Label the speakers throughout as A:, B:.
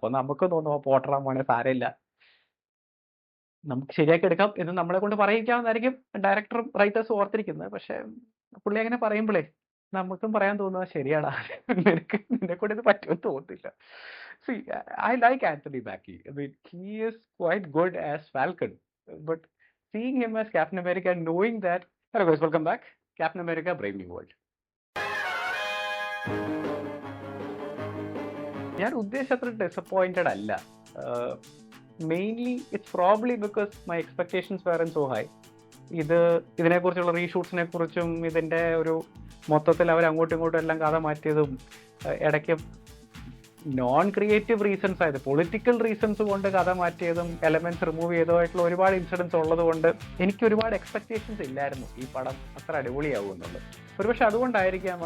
A: അപ്പോൾ നമുക്ക് തോന്നും പോട്ടറാ മോനെ സാരമില്ല, നമുക്ക് ശരിയാക്കി എടുക്കാം എന്ന് നമ്മളെ കൊണ്ട് പറയിക്കാമെന്നായിരിക്കും ഡയറക്ടറും റൈറ്റേഴ്സും ഓർത്തിരിക്കുന്നത്. പക്ഷെ പുള്ളി അങ്ങനെ പറയുമ്പോഴേ നമുക്കും പറയാൻ തോന്നുന്നത് ശരിയാടാ, നിന്നെ കൊണ്ട് ഇത് പറ്റുമെന്ന് തോന്നുന്നില്ല. See, I like Anthony Mackie. I mean, he is quite good as Falcon, but seeing him as Captain America and knowing that, hello guys, welcome back, Captain America: Brave New World. ഞാൻ ഉദ്ദേശിച്ചത്ര disappointed അല്ല. Mainly it's probably because my expectations were so high. ഇതിനെക്കുറിച്ചുള്ള റീഷൂട്ട്സിനെ കുറിച്ചും ഇതിൻ്റെ ഒരു മൊത്തത്തിൽ അവർ അങ്ങോട്ടും ഇങ്ങോട്ടും എല്ലാം കഥ മാറ്റിയതും ഇടയ്ക്ക് നോൺ ക്രിയേറ്റീവ് റീസൺസ് ആയത് പൊളിറ്റിക്കൽ റീസൺസ് കൊണ്ട് കഥ മാറ്റിയതും എലമെന്റ്സ് റിമൂവ് ചെയ്തതായിട്ടുള്ള ഒരുപാട് ഇൻസിഡൻസ് ഉള്ളത് കൊണ്ട് എനിക്ക് ഒരുപാട് എക്സ്പെക്ടേഷൻസ് ഇല്ലായിരുന്നു ഈ പടം അത്ര അടിപൊളിയാവും എന്നുള്ളത്. ഒരുപക്ഷെ അതുകൊണ്ടായിരിക്കാം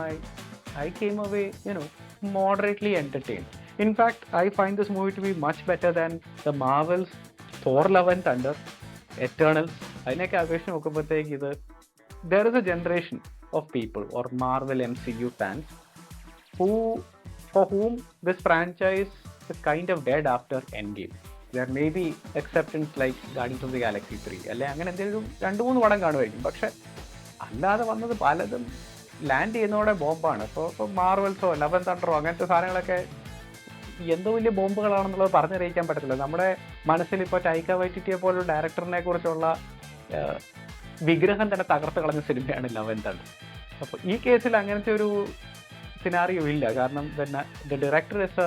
A: I came away, moderately entertained. In fact, I find this movie to be much better than the Marvel's Thor: Love and Thunder, Eternals. അതിനൊക്കെ അപേക്ഷിച്ച് നോക്കുമ്പോഴത്തേക്ക് there is a generation of people or Marvel MCU fans for whom this franchise is kind of dead after Endgame. There may be exceptions like Guardians of the Galaxy 3 അല്ലെ അങ്ങനെ എന്തെങ്കിലും 2-3 പടം കാണുമായിരിക്കും. പക്ഷെ അല്ലാതെ വന്നത് പലതും ലാൻഡ് ചെയ്യുന്നതോടെ ബോംബാണ്. ഇപ്പോൾ മാർവൽസോ ലവ് ആൻഡ് തണ്ടറോ അങ്ങനത്തെ സാധനങ്ങളൊക്കെ എന്തോ വലിയ ബോംബുകളാണെന്നുള്ളത് പറഞ്ഞറിയിക്കാൻ പറ്റത്തില്ല. നമ്മുടെ മനസ്സിൽ ഇപ്പോൾ ടൈക്ക വൈറ്റിറ്റിയെ പോലുള്ള ഡയറക്ടറിനെ കുറിച്ചുള്ള വിഗ്രഹം തന്നെ തകർത്ത് കളഞ്ഞ സിനിമയാണ് ലവ് ആൻഡ് തണ്ടർ. അപ്പോൾ ഈ കേസിൽ അങ്ങനത്തെ ഒരു സിനാറിയോ ഇല്ല. കാരണം പിന്നെ the director is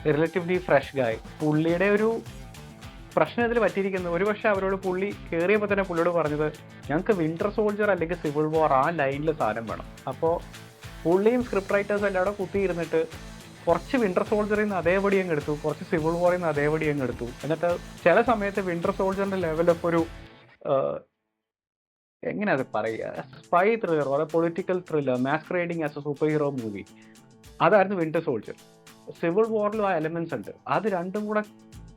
A: a relatively fresh guy. പുള്ളിയുടെ ഒരു പ്രശ്നം ഇതിൽ പറ്റിയിരിക്കുന്നത് ഒരുപക്ഷെ അവരോട് പുള്ളി കയറിയപ്പോൾ തന്നെ പുള്ളിയോട് പറഞ്ഞത് ഞങ്ങൾക്ക് വിന്റർ സോൾജർ അല്ലെങ്കിൽ സിവിൽ വാർ ആ ലൈനിൽ സാധനം വേണം. അപ്പോൾ പുള്ളിയും സ്ക്രിപ്റ്റ് റൈറ്റേഴ്സും എല്ലാം അവിടെ കുത്തിയിരുന്നിട്ട് കുറച്ച് വിന്റർ സോൾജറിൽ നിന്ന് അതേപടി അങ്ങ് എടുത്തു, കുറച്ച് സിവിൽ വാറിൽ നിന്ന് അതേപടി അങ്ങ് എടുത്തു. എന്നിട്ട് ചില സമയത്ത് വിന്റർ സോൾജറിന്റെ ലെവലൊക്കെ ഒരു എങ്ങനെ അത് പറയുക, സ്പൈ ത്രില്ലർ അതെ political thriller masquerading as a super hero movie, അതായിരുന്നു വിന്റർ സോൾജർ. സിവിൽ വാറിലും ആ എലമെന്റ്സ് ഉണ്ട്. അത് രണ്ടും കൂടെ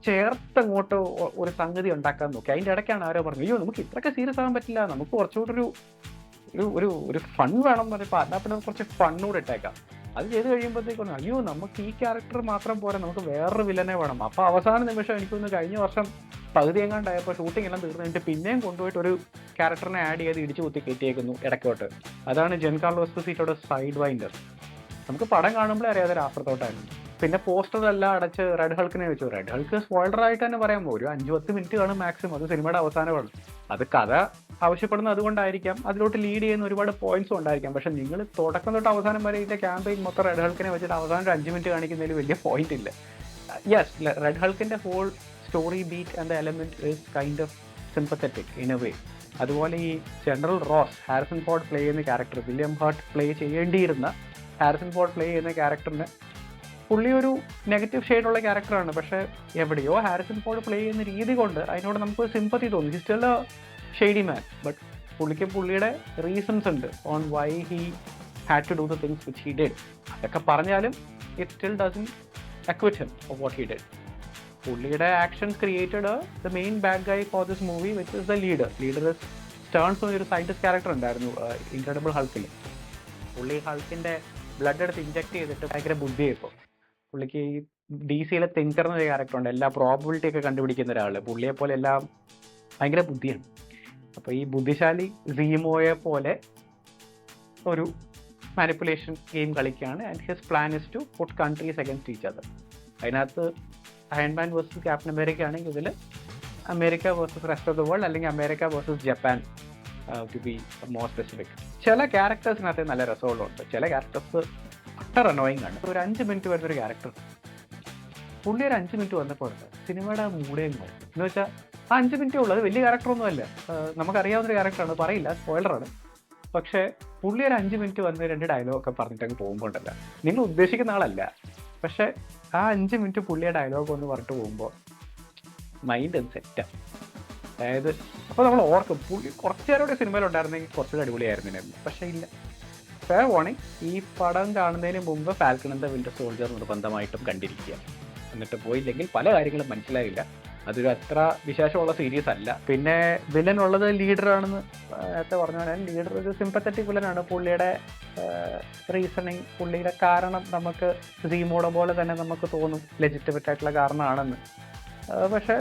A: ചേർത്തങ്ങോട്ട് ഒരു സംഗതി ഉണ്ടാക്കാൻ നോക്കി. അതിൻ്റെ ഇടയ്ക്കാണ് ആരോ പറഞ്ഞു അയ്യോ നമുക്ക് ഇത്രയൊക്കെ സീരിയസ് ആകാൻ പറ്റില്ല, നമുക്ക് കുറച്ചുകൂടി ഒരു ഫൺ വേണം എന്ന് പറഞ്ഞപ്പോൾ എന്നാൽ പിന്നെ കുറച്ച് ഫണ്ണൂടെ ഇട്ടേക്കാം. അത് ചെയ്ത് കഴിയുമ്പോഴത്തേക്കൊന്നും അയ്യോ നമുക്ക് ഈ ക്യാരക്ടർ മാത്രം പോരാ, നമുക്ക് വേറൊരു വില്ലനെ വേണം. അപ്പോൾ അവസാന നിമിഷം എനിക്കൊന്ന് കഴിഞ്ഞ വർഷം പകുതി എങ്ങാണ്ടായപ്പോൾ ഷൂട്ടിംഗ് എല്ലാം തീർന്നു കഴിഞ്ഞിട്ട് പിന്നെയും കൊണ്ടുപോയിട്ട് ഒരു ക്യാരക്ടറിനെ ആഡ് ചെയ്ത് ഇടിച്ചു കുത്തി കയറ്റിയേക്കുന്നു ഇടയ്ക്കോട്ട്. അതാണ് ജെൻ കാർലോ എസ്പോസിറ്റോയുടെ സൈഡ് വൈൻഡർ. നമുക്ക് പടം കാണുമ്പോഴേ അറിയാതെ രാഷ്ട്രത്തോട്ടായിരുന്നു. പിന്നെ പോസ്റ്ററെല്ലാം അടച്ച് റെഡ് ഹൾക്കിനെ വെച്ചു. റെഡ് ഹൾക്ക് സ്പോയിലറായിട്ട് തന്നെ പറയാമോ, ഒരു 5-10 മിനിറ്റ് കാണും മാക്സിമം. അത് സിനിമയുടെ അവസാനമാണ്. അത് കഥ ആവശ്യപ്പെടുന്നത് അതുകൊണ്ടായിരിക്കാം, അതിലോട്ട് ലീഡ് ചെയ്യുന്ന ഒരുപാട് പോയിന്റ്സും ഉണ്ടായിരിക്കാം. പക്ഷെ നിങ്ങൾ തുടക്കം തൊട്ട് അവസാനം വരെ ഇതിന്റെ ക്യാമ്പയിൻ മൊത്തം റെഡ് ഹൾക്കിനെ വെച്ചിട്ട് അവസാനം 5 മിനിറ്റ് കാണിക്കുന്നതിൽ വലിയ പോയിന്റ് ഇല്ല. യെസ്, റെഡ് ഹൾക്കിന്റെ whole story beat and element is kind of sympathetic in a way. അതുപോലെ ഈ General Ross, Harrison Ford play ചെയ്യുന്ന ക്യാരക്ടർ, വില്യം ഹർട്ട് പ്ലേ ചെയ്യേണ്ടിയിരുന്ന ഹാരിസൺ ഫോർഡ് പ്ലേ ചെയ്യുന്ന ക്യാരക്ടറിന് പുള്ളി ഒരു നെഗറ്റീവ് ഷെയ്ഡുള്ള ക്യാരക്ടറാണ്. പക്ഷെ എവിടെയോ ഹാരിസൺ ഫോർഡ് പ്ലേ ചെയ്യുന്ന രീതി കൊണ്ട് അതിനോട് നമുക്ക് സിമ്പത്തി തോന്നി. He's still a shady man, but പുള്ളിക്ക് പുള്ളിയുടെ റീസൺസ് ഉണ്ട് on why he had to do the things which he did. അതൊക്കെ പറഞ്ഞാലും it still doesn't acquit him of what he did. പുള്ളിയുടെ actions created the main bad guy for this movie which is the leader. Leader is Sterns ഒരു scientist character ഉണ്ടായിരുന്നു Incredible ഹൾക്കിൽ. പുള്ളി ഹൾക്കിൻ്റെ blood എടുത്ത് inject ചെയ്തിട്ട് ഭയങ്കര ബുദ്ധിയായിപ്പോൾ. പുള്ളിക്ക് ഈ DC-യിലെ തിങ്കർ എന്നൊരു ക്യാരക്ടർ ഉണ്ട്, എല്ലാ പ്രോബബിലിറ്റി ഒക്കെ കണ്ടുപിടിക്കുന്ന ഒരാൾ. പുള്ളിയെ പോലെ എല്ലാം ഭയങ്കര ബുദ്ധിയാണ്. അപ്പോൾ ഈ ബുദ്ധിശാലി സീമോയെ പോലെ ഒരു മാനിപ്പുലേഷൻ ഗെയിം കളിക്കുകയാണ്. And his plan is to put countries against each other. അതിനകത്ത് അയൺമാൻ വേഴ്സസ് ക്യാപ്റ്റൻ അമേരിക്ക ആണെങ്കിൽ ഇതിൽ America versus rest of the world, അല്ലെങ്കിൽ America versus Japan to be more specific. ചില ക്യാരക്ടേഴ്സിനകത്ത് നല്ല രസമുള്ളുണ്ട്, ചില ക്യാരക്ടേഴ്സ് അട്ടർ അനോയിങ് ആണ്. ഒരു 5 മിനിറ്റ് വരുന്നൊരു ക്യാരക്ടർ, പുള്ളി ഒരു 5 മിനിറ്റ് വന്നപ്പോൾ സിനിമയുടെ മൂടേയും മാറി. എന്ന് വെച്ചാൽ ആ 5 മിനിറ്റേ ഉള്ളൂ, അത് വലിയ ക്യാരക്ടറൊന്നും അല്ല, നമുക്കറിയാവുന്നൊരു ക്യാരക്ടറാണ്, പറയില്ല സ്പോയിലറാണ്. പക്ഷേ പുള്ളി ഒരു 5 മിനിറ്റ് വന്ന് 2 ഡയലോഗൊക്കെ പറഞ്ഞിട്ട് അങ്ങ് പോകുമ്പോൾ ഉണ്ടല്ല, നിങ്ങൾ ഉദ്ദേശിക്കുന്ന ആളല്ല. പക്ഷേ ആ 5 മിനിറ്റ് പുള്ളിയെ ഡയലോഗ് ഒന്ന് പറഞ്ഞിട്ട് പോകുമ്പോൾ മൈൻഡ് ഒന്ന് സെറ്റാണ്. അതായത് അപ്പോൾ നമ്മൾ ഓർക്കും പുള്ളി കുറച്ച് നേരം സിനിമയിലുണ്ടായിരുന്നെങ്കിൽ കുറച്ചുകൂടി അടിപൊളിയായിരുന്നില്ല. പക്ഷേ ഇല്ല. ഫെയർ വാർണിംഗ്, ഈ പടം കാണുന്നതിന് മുമ്പ് falcon and the winter soldier നിർബന്ധമായിട്ടും കണ്ടിരിക്കുക. എന്നിട്ട് പോയില്ലെങ്കിൽ പല കാര്യങ്ങളും മനസ്സിലായില്ല. അതൊരു അത്ര വിശേഷമുള്ള സീരീസ് അല്ല. പിന്നെ വില്ലൻ ഉള്ളത് ലീഡറാണെന്ന് നേരത്തെ പറഞ്ഞാൽ ലീഡർ ഒരു സിമ്പത്തറ്റിക് വില്ലനാണ്. പുള്ളിയുടെ റീസണിങ്, പുള്ളിയുടെ കാരണം നമുക്ക് സീമോടെ പോലെ തന്നെ നമുക്ക് തോന്നും ലെജിറ്റിമേറ്റ് ആയിട്ടുള്ള കാരണമാണെന്ന്. പക്ഷെ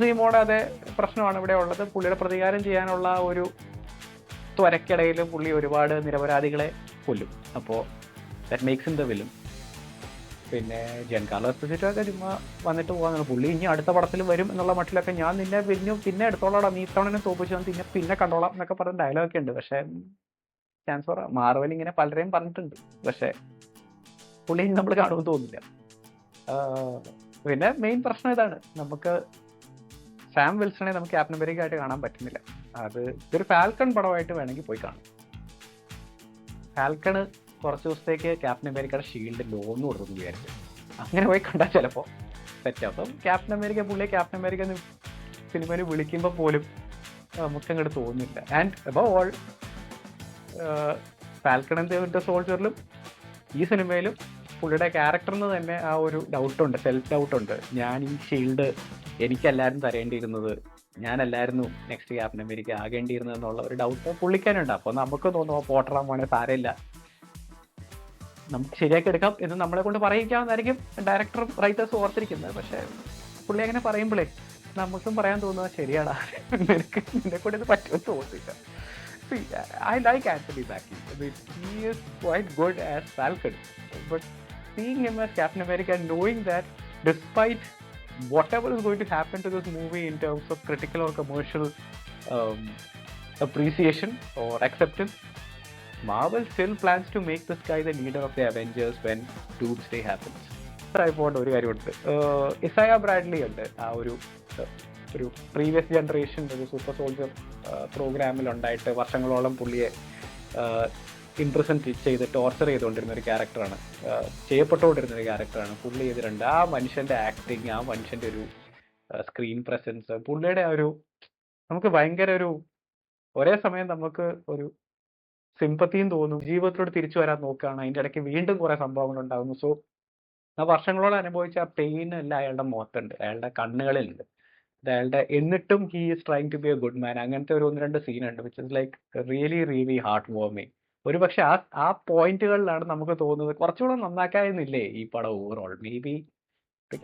A: സീമോടെ അതേ പ്രശ്നമാണ് ഇവിടെ ഉള്ളത്. പുള്ളിയുടെ പ്രതികാരം ചെയ്യാനുള്ള ഒരു ത്വരക്കിടയിൽ പുള്ളി ഒരുപാട് നിരപരാധികളെ കൊല്ലും. അപ്പോൾ that makes in the villain. പിന്നെ ജൻകാർലോ എസ്പോസിറ്റോ ഒക്കെ ചുമ്മാ വന്നിട്ട് പോകാന്നാണ്. പുള്ളി ഇനി അടുത്ത പടത്തിൽ വരും എന്നുള്ള മട്ടിലൊക്കെ ഞാൻ നിന്നെ പിന്നെ എടുത്തോളാം, നീ തവണ തോപ്പിച്ചു പിന്നെ കണ്ടോളാം എന്നൊക്കെ പറഞ്ഞ ഡയലോഗൊക്കെ ഉണ്ട്. പക്ഷെ ചാൻസ് പറ മാർവൽ ഇങ്ങനെ പലരെയും പറഞ്ഞിട്ടുണ്ട്, പക്ഷെ പുള്ളി നമ്മൾ കാണുമെന്ന് തോന്നില്ല. പിന്നെ മെയിൻ പ്രശ്നം ഇതാണ്, നമുക്ക് സാം വിൽസണെ നമുക്ക് ക്യാപ്റ്റൻ അമേരിക്ക ആയിട്ട് കാണാൻ പറ്റുന്നില്ല. അത് ഇതൊരു ഫാൽക്കൺ പടമായിട്ട് വേണമെങ്കിൽ പോയി കാണും. ഫാൽക്കണ് കുറച്ച് ദിവസത്തേക്ക് ക്യാപ്റ്റൻ അമേരിക്കയുടെ ഷീൽഡ് ലോന്ന് കൊടുത്തു വിചാരിച്ചു, അങ്ങനെ പോയി കണ്ടാൽ ചിലപ്പോൾ സെറ്റ്. അപ്പം ക്യാപ്റ്റൻ അമേരിക്ക പുള്ളിയെ ക്യാപ്റ്റൻ അമേരിക്ക സിനിമയിൽ വിളിക്കുമ്പോൾ പോലും നമുക്ക് അങ്ങോട്ട് തോന്നുന്നില്ല. And above all Falcon and the Winter സോൾജറിലും ഈ സിനിമയിലും പുള്ളിയുടെ ക്യാരക്ടറിന് തന്നെ ആ ഒരു ഡൗട്ടുണ്ട്, സെൽഫ് ഡൗട്ടുണ്ട്. ഞാൻ ഈ ഷീൽഡ് എനിക്കല്ലായിരുന്നു തരേണ്ടിയിരുന്നത്, ഞാനല്ലായിരുന്നു നെക്സ്റ്റ് ക്യാപ്റ്റൻ അമേരിക്ക ആകേണ്ടിയിരുന്നത് എന്നുള്ള ഒരു ഡൗട്ട് പുള്ളിക്കാനുണ്ട്. അപ്പോൾ നമുക്ക് തോന്നുമ്പോൾ പോട്ടറാൻ പോണേ സാരമില്ല, നമുക്ക് ശരിയാക്കി എടുക്കാം എന്ന് നമ്മളെ കൊണ്ട് പറയിക്കാമെന്നായിരിക്കും ഡയറക്ടറും റൈറ്റേഴ്സും ഓർത്തിരിക്കുന്നത്. പക്ഷേ പുള്ളി അങ്ങനെ പറയുമ്പോഴേ നമുക്കും പറയാൻ തോന്നുക ശരിയാടാ, നിന്നെ കൊണ്ട് ഇത് പറ്റുമെന്ന് തോന്നില്ല. I like Anthony Mackie. I mean, he is quite good as Falcon, but seeing him as Captain America and knowing that despite whatever is going to happen to this movie in terms of critical or commercial appreciation or acceptance, Marvel still plans to make this guy the leader of the Avengers when Doomsday happens. ഒരു കാര്യമുണ്ട്, ഇസയ Bradley ഉണ്ട്, ആ ഒരു previous generation ഒരു super soldier പ്രോഗ്രാമിലുണ്ടായിട്ട് വർഷങ്ങളോളം പുള്ളിയെ ഇംപ്രസൻ ചെയ്ത് torture ചെയ്തുകൊണ്ടിരുന്ന ഒരു ക്യാരക്ടറാണ്, ചെയ്യപ്പെട്ടുകൊണ്ടിരുന്ന ഒരു ക്യാരക്ടറാണ്. പുള്ളി ചെയ്തിട്ടുണ്ട്. ആ മനുഷ്യൻ്റെ ആക്ടിങ്, ആ മനുഷ്യൻ്റെ ഒരു സ്ക്രീൻ പ്രസൻസ്, പുള്ളിയുടെ ആ ഒരു നമുക്ക് ഭയങ്കര ഒരു ഒരേ സമയം നമുക്ക് ഒരു സിമ്പത്തിയും തോന്നും, ജീവിതത്തിലോട് തിരിച്ചു വരാൻ നോക്കുകയാണ്, അതിൻ്റെ ഇടയ്ക്ക് വീണ്ടും കുറേ സംഭവങ്ങൾ ഉണ്ടാകുന്നു. സോ ആ വർഷങ്ങളോളം അനുഭവിച്ച ആ പെയിൻ എല്ലാം അയാളുടെ മുഖത്തുണ്ട്, അയാളുടെ കണ്ണുകളിലുണ്ട്. അയാളുടെ എന്നിട്ടും he is trying to be a good man. അങ്ങനത്തെ ഒരു 1-2 സീനുണ്ട് which is like really heart warming. ഒരു പക്ഷെ ആ പോയിന്റുകളിലാണ് നമുക്ക് തോന്നുന്നത് കുറച്ചുകൂടെ നന്നാക്കായിരുന്നില്ലേ ഈ പടം overall. Maybe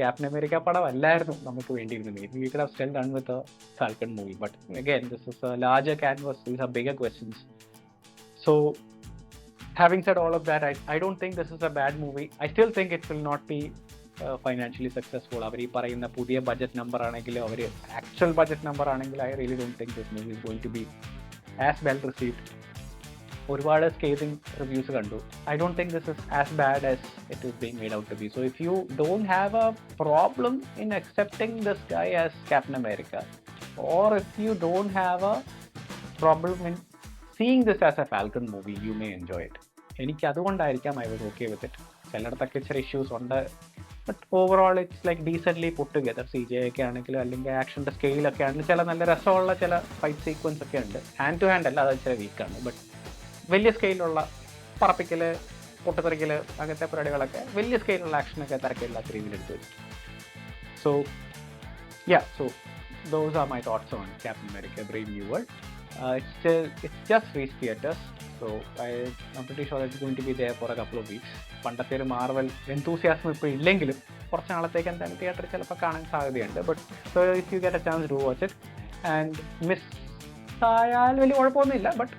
A: Captain America പടം അല്ലായിരുന്നു നമുക്ക് വേണ്ടിയിരുന്നത്. Maybe we could have still done with a Falcon movie. But again this is a larger canvas, these are bigger questions. So having said all of that, I don't think this is a bad movie. I still think it will not be financially successful. അവർ ഈ പറയുന്ന പുതിയ budget number ആണെങ്കിലും അവർ actual budget number ആണെങ്കിലും I really don't think this movie is going to be as well received. ഒരുപാട് സ്കേതിങ് reviews കണ്ടു. I don't think this is as bad as it is being made out to be. So if you don't have a problem in accepting this guy as Captain America, or if you don't have a problem in seeing this as a Falcon movie, you may enjoy it. എനിക്ക് അതുകൊണ്ടായിരിക്കാം I was okay with it. ചിലയിടത്തൊക്കെ ചില issues ഉണ്ട്, but overall it's like decently put together. CGI ഒക്കെ ആണെങ്കിലും അല്ലെങ്കിൽ ആക്ഷൻ്റെ സ്കെയിലൊക്കെ ആണെങ്കിലും ചില നല്ല രസമുള്ള ചില ഫൈറ്റ് സീക്വൻസ് ഒക്കെ ഉണ്ട്. ഹാൻഡ് ടു ഹാൻഡ് അല്ല, അത് ചില വീക്കാണ്. ബട്ട് വലിയ സ്കെയിലുള്ള പറപ്പിക്കൽ, പൊട്ടിത്തെറിക്കൽ, അങ്ങനത്തെ പരിപാടികളൊക്കെ വലിയ സ്കെയിലുള്ള ആക്ഷനൊക്കെ തിരക്കില്ലാത്ത രീതിയിൽ എടുത്തു വരും. So so those are my thoughts on Captain America Brave New World. It's just reached theaters, so I'm pretty sure it's going to be there for a couple of weeks. പണ്ടത്തെ ഒരു Marvel എന്തൂസിയാസം ഇപ്പോൾ ഇല്ലെങ്കിലും കുറച്ച് നാളത്തേക്ക് എന്തായാലും തിയേറ്ററിൽ ചിലപ്പോൾ കാണാൻ സാധ്യതയുണ്ട്. But so if you get a chance to watch it and miss ആയാൽ വലിയ കുഴപ്പമൊന്നുമില്ല. ബട്ട്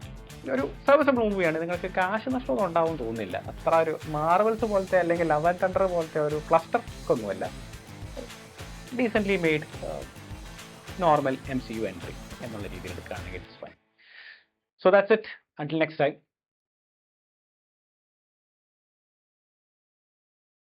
A: ഒരു സർവീസബിൾ മൂവിയാണ്. നിങ്ങൾക്ക് കാശ് നഷ്ടമൊന്നും ഉണ്ടാവും തോന്നുന്നില്ല. അത്ര ഒരു മാർവൽസ് പോലത്തെ അല്ലെങ്കിൽ ലവ് ആൻഡ് തണ്ടർ പോലത്തെ ഒരു ക്ലസ്റ്റർ ഒന്നുമല്ല. Decently made normal MCU entry എന്നുള്ള രീതിയിൽ എടുക്കുകയാണെങ്കിൽ it's fine. So that's it. Until next time.